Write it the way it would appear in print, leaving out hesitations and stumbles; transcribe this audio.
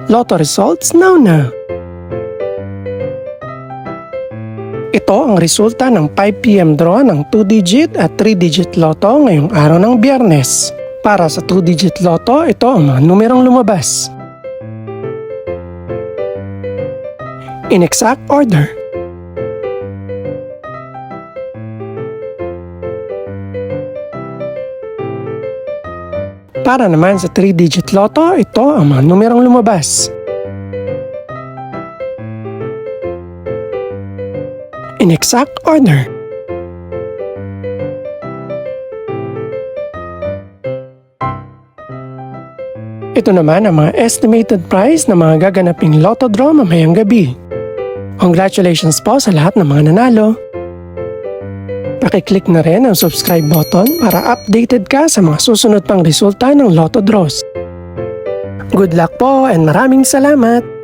Lotto results now na. Ito ang resulta ng 5 PM draw ng 2-digit at 3-digit lotto ngayong araw ng Biyernes. Para sa 2-digit lotto, ito ang mga numerong lumabas. In exact order. Para naman sa 3-digit lotto, ito ang mga numerong lumabas. In exact order. Ito naman ang mga estimated price ng mga gaganaping lotto draw mamayang gabi. Congratulations po sa lahat ng mga nanalo. Pakiclick na rin ang subscribe button para updated ka sa mga susunod pang resulta ng lotto draws. Good luck po and maraming salamat!